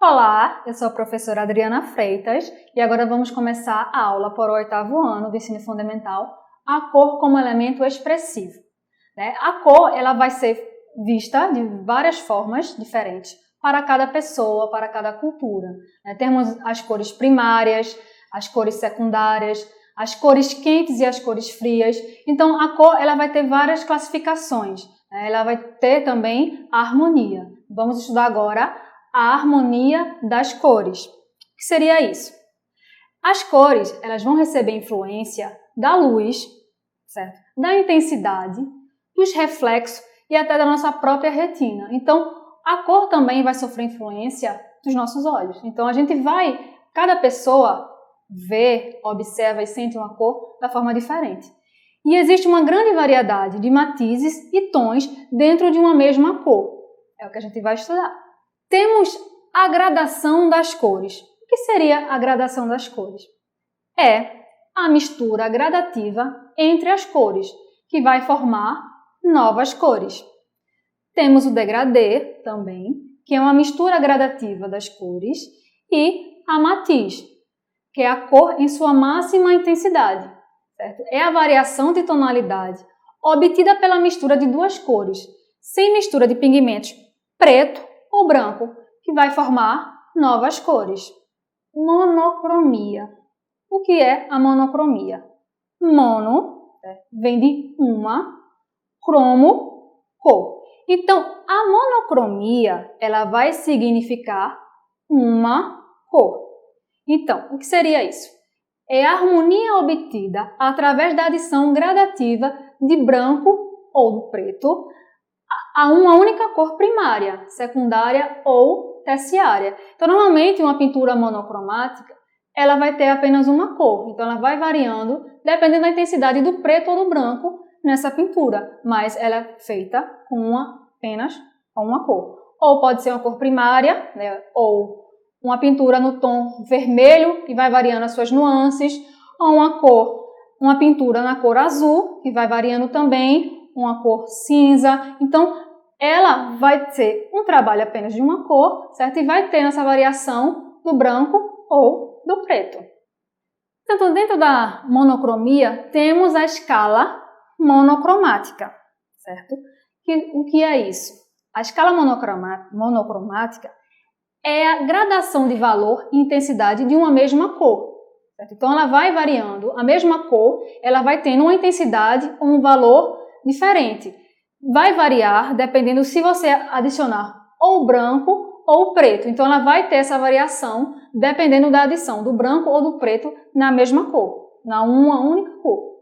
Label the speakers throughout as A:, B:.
A: Olá, eu sou a professora Adriana Freitas e agora vamos começar a aula para o 8º ano do ensino fundamental, a cor como elemento expressivo. A cor ela vai ser vista de várias formas diferentes para cada pessoa, para cada cultura. Temos as cores primárias, as cores secundárias, as cores quentes e as cores frias. Então, a cor ela vai ter várias classificações. Ela vai ter também a harmonia. Vamos estudar agora a harmonia das cores. O que seria isso? As cores elas vão receber influência da luz, certo? Da intensidade, dos reflexos e até da nossa própria retina. Então, a cor também vai sofrer influência dos nossos olhos. Então, cada pessoa vê, observa e sente uma cor da forma diferente. E existe uma grande variedade de matizes e tons dentro de uma mesma cor. É o que a gente vai estudar. Temos a gradação das cores. O que seria a gradação das cores? É a mistura gradativa entre as cores, que vai formar novas cores. Temos o degradê também, que é uma mistura gradativa das cores, e a matiz, que é a cor em sua máxima intensidade. Certo? É a variação de tonalidade obtida pela mistura de duas cores, sem mistura de pigmentos preto ou branco, que vai formar novas cores. Monocromia. O que é a monocromia? Mono vem de uma, cromo, cor. Então, a monocromia ela vai significar uma cor. Então, o que seria isso? É a harmonia obtida através da adição gradativa de branco ou do preto a uma única cor primária, secundária ou terciária. Então, normalmente, uma pintura monocromática, ela vai ter apenas uma cor. Então, ela vai variando, dependendo da intensidade do preto ou do branco nessa pintura. Mas ela é feita apenas com uma cor. Ou pode ser uma cor primária, ou uma pintura no tom vermelho, que vai variando as suas nuances, ou uma pintura na cor azul, que vai variando também, uma cor cinza. Então, ela vai ser um trabalho apenas de uma cor, certo? E vai ter essa variação do branco ou do preto. Então, dentro da monocromia, temos a escala monocromática, certo? O que é isso? A escala monocromática é a gradação de valor e intensidade de uma mesma cor. Certo? Então, ela vai variando. A mesma cor, ela vai tendo uma intensidade ou um valor diferente. Vai variar dependendo se você adicionar ou branco ou preto. Então, ela vai ter essa variação dependendo da adição do branco ou do preto na mesma cor, na uma única cor.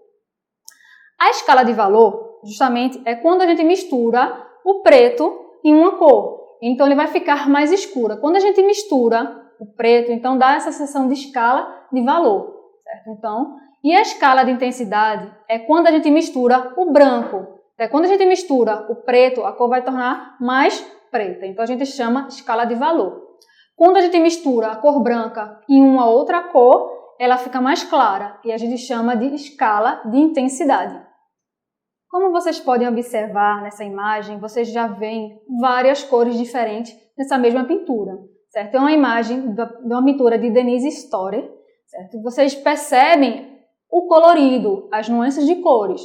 A: A escala de valor, justamente, é quando a gente mistura o preto em uma cor. Então, ele vai ficar mais escura. Quando a gente mistura o preto, então dá essa sensação de escala de valor. Certo? Então, e a escala de intensidade é quando a gente mistura o branco. Quando a gente mistura o preto, a cor vai tornar mais preta. Então, a gente chama escala de valor. Quando a gente mistura a cor branca em uma outra cor, ela fica mais clara e a gente chama de escala de intensidade. Como vocês podem observar nessa imagem, vocês já veem várias cores diferentes nessa mesma pintura. Certo? É uma imagem de uma pintura de Denise Storer. Certo? Vocês percebem o colorido, as nuances de cores.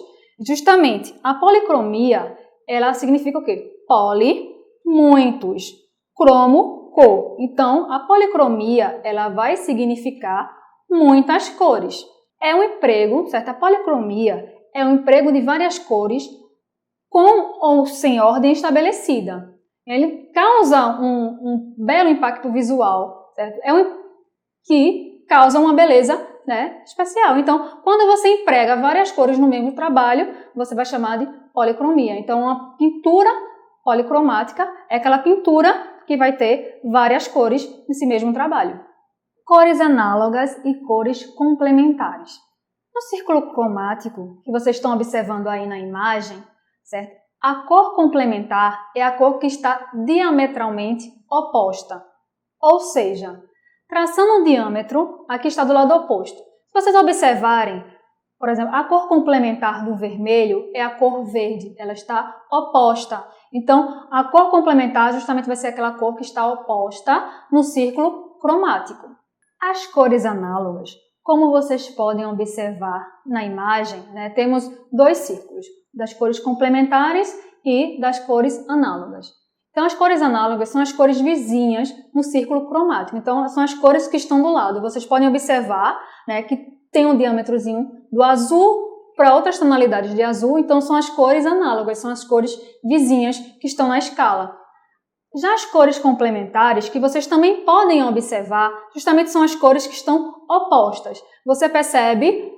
A: Justamente, a policromia, ela significa o quê? Poli, muitos, cromo, cor. Então, a policromia, ela vai significar muitas cores. É um emprego, certo? A policromia é um emprego de várias cores com ou sem ordem estabelecida. Ele causa um belo impacto visual, certo? Que causa uma beleza especial. Então, quando você emprega várias cores no mesmo trabalho, você vai chamar de policromia. Então, uma pintura policromática é aquela pintura que vai ter várias cores nesse mesmo trabalho. Cores análogas e cores complementares. No círculo cromático, que vocês estão observando aí na imagem, certo? A cor complementar é a cor que está diametralmente oposta. Ou seja, traçando um diâmetro, aqui está do lado oposto. Se vocês observarem, Por exemplo, a cor complementar do vermelho é a cor verde, ela está oposta. Então, a cor complementar justamente vai ser aquela cor que está oposta no círculo cromático. As cores análogas, como vocês podem observar na imagem, né, temos dois círculos, das cores complementares e das cores análogas. Então, as cores análogas são as cores vizinhas no círculo cromático. Então, são as cores que estão do lado. Vocês podem observar, né, que tem um diâmetrozinho do azul para outras tonalidades de azul. Então, são as cores análogas, são as cores vizinhas que estão na escala. Já as cores complementares, que vocês também podem observar, justamente são as cores que estão opostas. Você percebe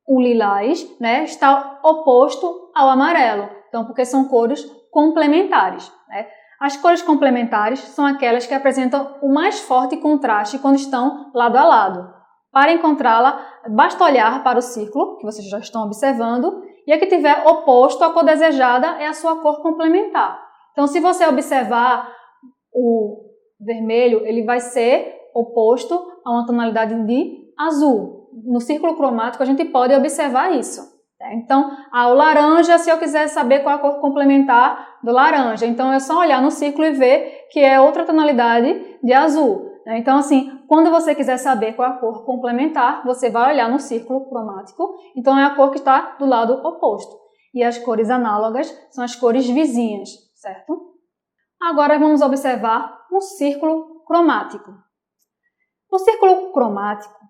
A: o lilás, né, está oposto ao amarelo. Então, porque são cores complementares, né? As cores complementares são aquelas que apresentam o mais forte contraste quando estão lado a lado. Para encontrá-la, basta olhar para o círculo, que vocês já estão observando, e a que tiver oposto à cor desejada é a sua cor complementar. Então, se você observar o vermelho, ele vai ser oposto a uma tonalidade de azul. No círculo cromático, a gente pode observar isso. Então, o laranja, se eu quiser saber qual é a cor complementar do laranja, então é só olhar no círculo e ver que é outra tonalidade de azul. Então, assim, quando você quiser saber qual é a cor complementar, você vai olhar no círculo cromático, então é a cor que está do lado oposto. E as cores análogas são as cores vizinhas, certo? Agora vamos observar um círculo cromático. O círculo cromático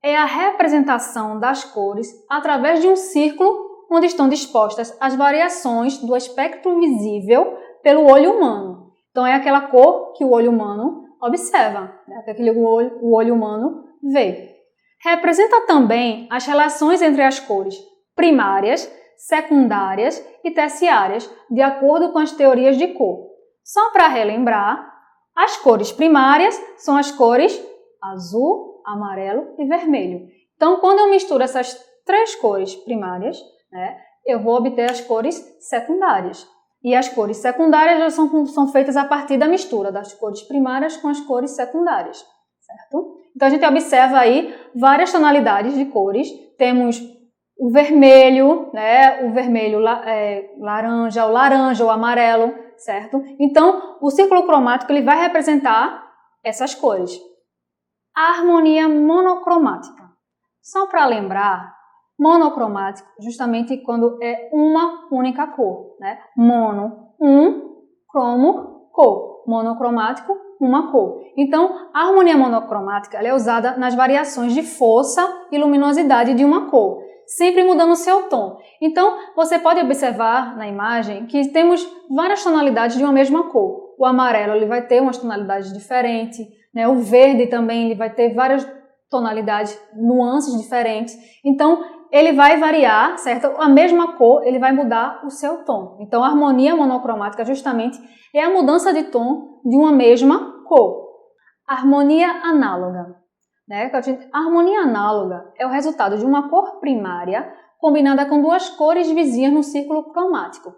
A: é a representação das cores através de um círculo onde estão dispostas as variações do espectro visível pelo olho humano. Então, é aquela cor que o olho humano observa, né? Que o olho humano vê. Representa também as relações entre as cores primárias, secundárias e terciárias, de acordo com as teorias de cor. Só para relembrar, as cores primárias são as cores azul, amarelo e vermelho. Então, quando eu misturo essas três cores primárias, né, eu vou obter as cores secundárias. E as cores secundárias já são feitas a partir da mistura das cores primárias com as cores secundárias, certo? Então, a gente observa aí várias tonalidades de cores. Temos o vermelho, né, o vermelho laranja, o amarelo, certo? Então, o círculo cromático ele vai representar essas cores. A harmonia monocromática. Só para lembrar, monocromático justamente quando é uma única cor, né? Mono, cromo, cor. Monocromático, uma cor. Então, a harmonia monocromática ela é usada nas variações de força e luminosidade de uma cor, sempre mudando o seu tom. Então, você pode observar na imagem que temos várias tonalidades de uma mesma cor. O amarelo ele vai ter umas tonalidades diferentes, né? O verde também ele vai ter várias tonalidades, nuances diferentes. Então, ele vai variar, certo? A mesma cor, ele vai mudar o seu tom. Então, a harmonia monocromática justamente é a mudança de tom de uma mesma cor. Harmonia análoga. Né? A harmonia análoga é o resultado de uma cor primária combinada com duas cores vizinhas no círculo cromático.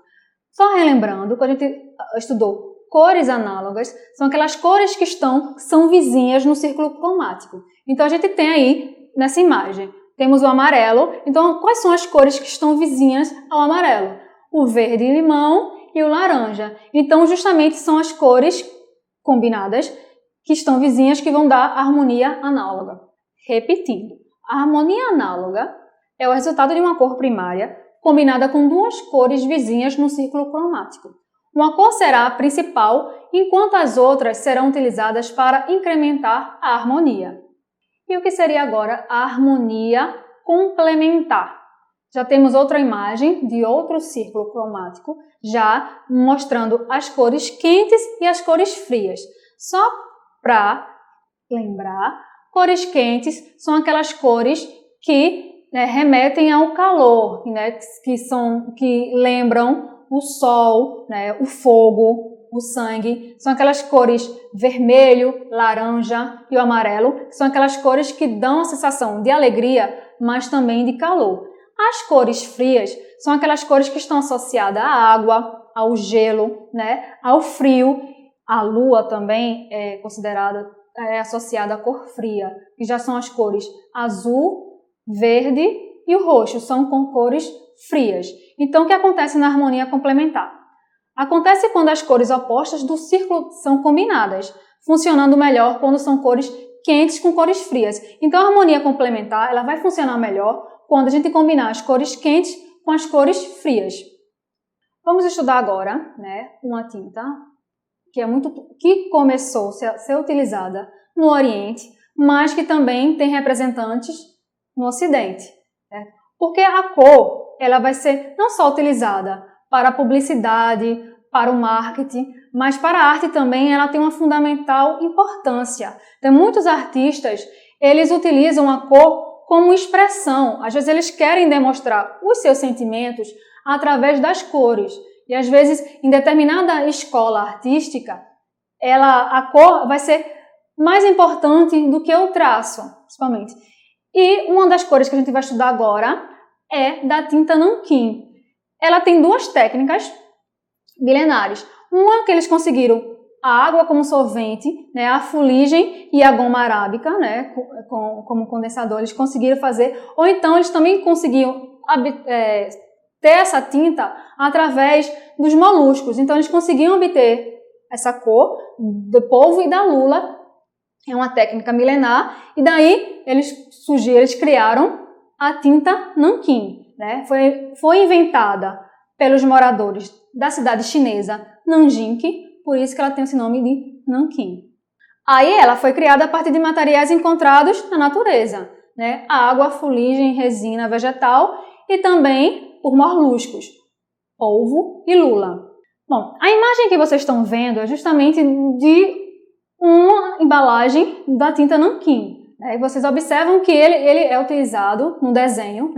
A: Só relembrando que a gente estudou cores análogas, são aquelas cores que são vizinhas no círculo cromático. Então, a gente tem aí, nessa imagem, temos o amarelo. Então, quais são as cores que estão vizinhas ao amarelo? O verde e limão e o laranja. Então, justamente são as cores combinadas que estão vizinhas que vão dar a harmonia análoga. Repetindo, a harmonia análoga é o resultado de uma cor primária combinada com duas cores vizinhas no círculo cromático. Uma cor será a principal, enquanto as outras serão utilizadas para incrementar a harmonia. E o que seria agora a harmonia complementar? Já temos outra imagem de outro círculo cromático, já mostrando as cores quentes e as cores frias. Só para lembrar, cores quentes são aquelas cores que remetem ao calor, né, que lembram o sol, né, o fogo, o sangue. São aquelas cores vermelho, laranja e o amarelo, que são aquelas cores que dão a sensação de alegria, mas também de calor. As cores frias são aquelas cores que estão associadas à água, ao gelo, né, ao frio. A lua também é associada à cor fria, que já são as cores azul, verde e o roxo são com cores frias. Então, o que acontece na harmonia complementar? Acontece quando as cores opostas do círculo são combinadas, funcionando melhor quando são cores quentes com cores frias. Então, a harmonia complementar ela vai funcionar melhor quando a gente combinar as cores quentes com as cores frias. Vamos estudar agora, uma tinta que começou a ser utilizada no Oriente, mas que também tem representantes no Ocidente. Porque a cor ela vai ser não só utilizada para a publicidade, para o marketing, mas para a arte também ela tem uma fundamental importância. Então, muitos artistas eles utilizam a cor como expressão. Às vezes eles querem demonstrar os seus sentimentos através das cores. E às vezes, em determinada escola artística, a cor vai ser mais importante do que o traço, principalmente. E uma das cores que a gente vai estudar agora é da tinta nanquim. Ela tem duas técnicas milenares. Uma que eles conseguiram a água como solvente, a fuligem e a goma arábica, como condensador, eles conseguiram fazer. Ou então eles também conseguiam ter essa tinta através dos moluscos. Então, eles conseguiam obter essa cor do polvo e da lula. É uma técnica milenar. E daí, eles criaram a tinta nanquim. Foi inventada pelos moradores da cidade chinesa Nanjing, por isso que ela tem esse nome de nanquim. Aí, ela foi criada a partir de materiais encontrados na natureza. Água, fuligem, resina vegetal e também por moluscos, polvo e lula. Bom, a imagem que vocês estão vendo é justamente de uma embalagem da tinta nanquim. E vocês observam que ele é utilizado no desenho,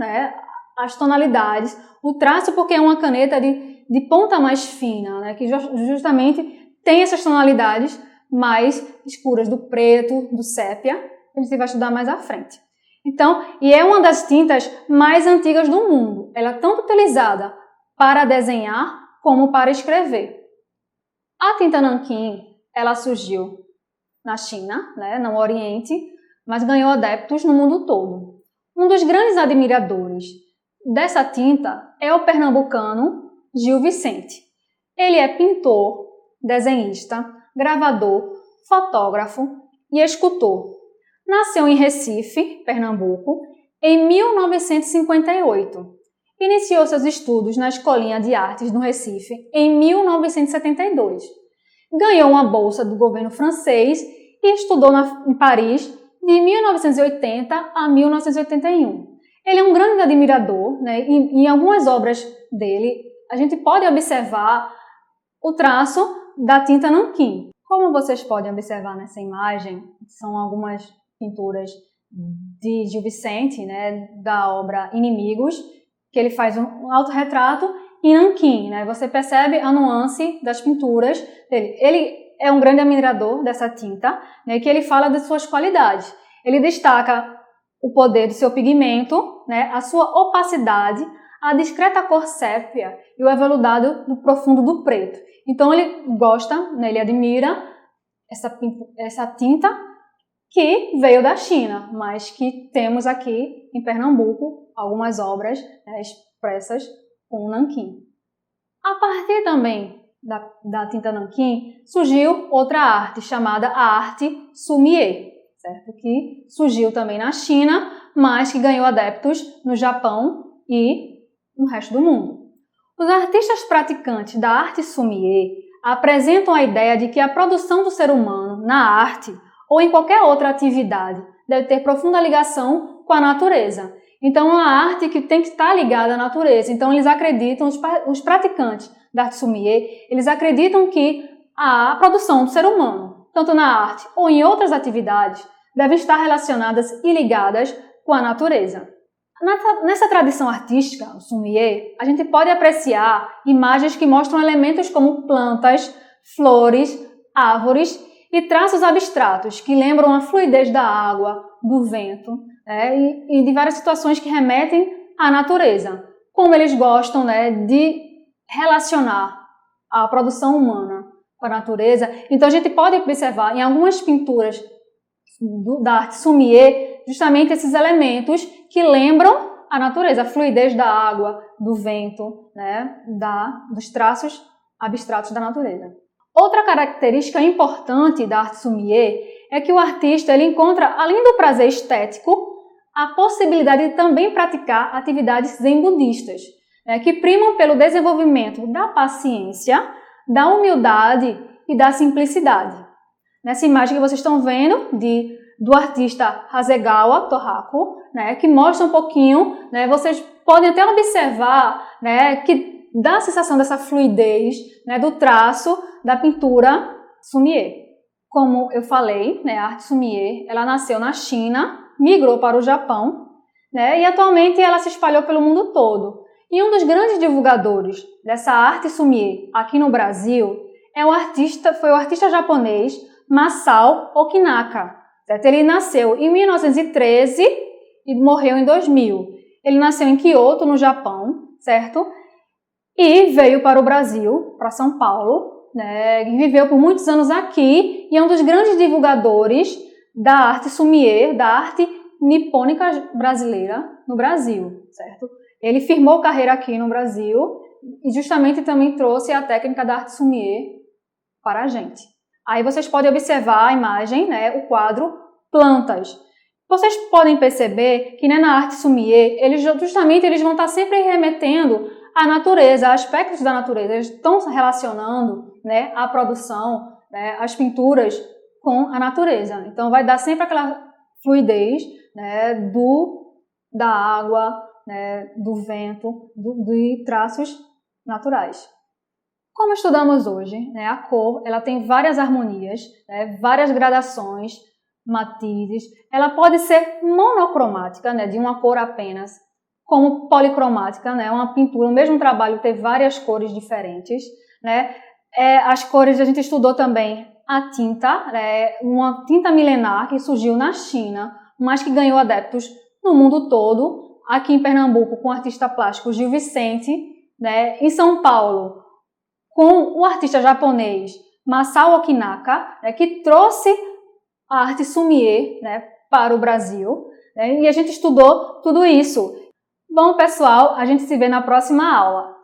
A: as tonalidades, o traço porque é uma caneta de ponta mais fina, que justamente tem essas tonalidades mais escuras do preto, do sépia, que a gente vai estudar mais à frente. Então, e é uma das tintas mais antigas do mundo. Ela é tanto utilizada para desenhar como para escrever. A tinta nanquim, ela surgiu na China, no Oriente, mas ganhou adeptos no mundo todo. Um dos grandes admiradores dessa tinta é o pernambucano Gil Vicente. Ele é pintor, desenhista, gravador, fotógrafo e escultor. Nasceu em Recife, Pernambuco, em 1958. Iniciou seus estudos na Escolinha de Artes no Recife em 1972. Ganhou uma bolsa do governo francês e estudou em Paris de 1980 a 1981. Ele é um grande admirador, e em algumas obras dele a gente pode observar o traço da tinta nanquim. Como vocês podem observar nessa imagem, são algumas pinturas de Gil Vicente, da obra Inimigos, que ele faz um autorretrato em nanquim. Você percebe a nuance das pinturas dele. Ele é um grande admirador dessa tinta, que ele fala das suas qualidades. Ele destaca o poder do seu pigmento, a sua opacidade, a discreta cor sépia e o aveludado do profundo do preto. Então ele gosta, ele admira essa tinta que veio da China, mas que temos aqui em Pernambuco algumas obras expressas com nanquim. A partir também da tinta nanquim surgiu outra arte chamada a arte sumiê, certo? Que surgiu também na China, mas que ganhou adeptos no Japão e no resto do mundo. Os artistas praticantes da arte sumiê apresentam a ideia de que a produção do ser humano na arte ou em qualquer outra atividade deve ter profunda ligação com a natureza. Então, é uma arte que tem que estar ligada à natureza. Então, eles acreditam, os praticantes da arte sumiê, eles acreditam que a produção do ser humano, tanto na arte ou em outras atividades, devem estar relacionadas e ligadas com a natureza. Nessa tradição artística, o sumiê, a gente pode apreciar imagens que mostram elementos como plantas, flores, árvores e traços abstratos que lembram a fluidez da água, do vento, e de várias situações que remetem à natureza. Como eles gostam de relacionar a produção humana com a natureza, então a gente pode observar em algumas pinturas da arte sumiê justamente esses elementos que lembram a natureza, a fluidez da água, do vento, né, dos traços abstratos da natureza. Outra característica importante da arte sommelier é que o artista ele encontra, além do prazer estético, a possibilidade de também praticar atividades zen budistas, né, que primam pelo desenvolvimento da paciência, da humildade e da simplicidade. Nessa imagem que vocês estão vendo do artista Hasegawa Tohaku, né, que mostra um pouquinho, né, vocês podem até observar, né, que dá a sensação dessa fluidez, né, do traço da pintura sommelier. Como eu falei, né, a arte sommelier, ela nasceu na China, migrou para o Japão, né, e atualmente ela se espalhou pelo mundo todo. E um dos grandes divulgadores dessa arte sommelier aqui no Brasil foi o artista japonês Masao Okinaka. Certo? Ele nasceu em 1913 e morreu em 2000. Ele nasceu em Kyoto, no Japão, certo? E veio para o Brasil, para São Paulo, né? E viveu por muitos anos aqui e é um dos grandes divulgadores da arte sommelier, da arte nipônica brasileira no Brasil, certo? Ele firmou carreira aqui no Brasil e justamente também trouxe a técnica da arte sommelier para a gente. Aí vocês podem observar a imagem, né, o quadro Plantas. Vocês podem perceber que, né, na arte sommelier, eles vão estar sempre remetendo à natureza, a aspectos da natureza. Eles estão relacionando, né, a produção, né, as pinturas com a natureza. Então vai dar sempre aquela fluidez, né, da água, né, do vento, de traços naturais. Como estudamos hoje, né, a cor ela tem várias harmonias, né, várias gradações, matizes. Ela pode ser monocromática, né, de uma cor apenas, como policromática, né, uma pintura, o mesmo trabalho ter várias cores diferentes. Né. As cores a gente estudou também a tinta, né, uma tinta milenar que surgiu na China, mas que ganhou adeptos no mundo todo. Aqui em Pernambuco com o artista plástico Gil Vicente, né, em São Paulo com o artista japonês Masao Okinaka, né, que trouxe a arte sommelier, né, para o Brasil, né, e a gente estudou tudo isso. Bom, pessoal, a gente se vê na próxima aula.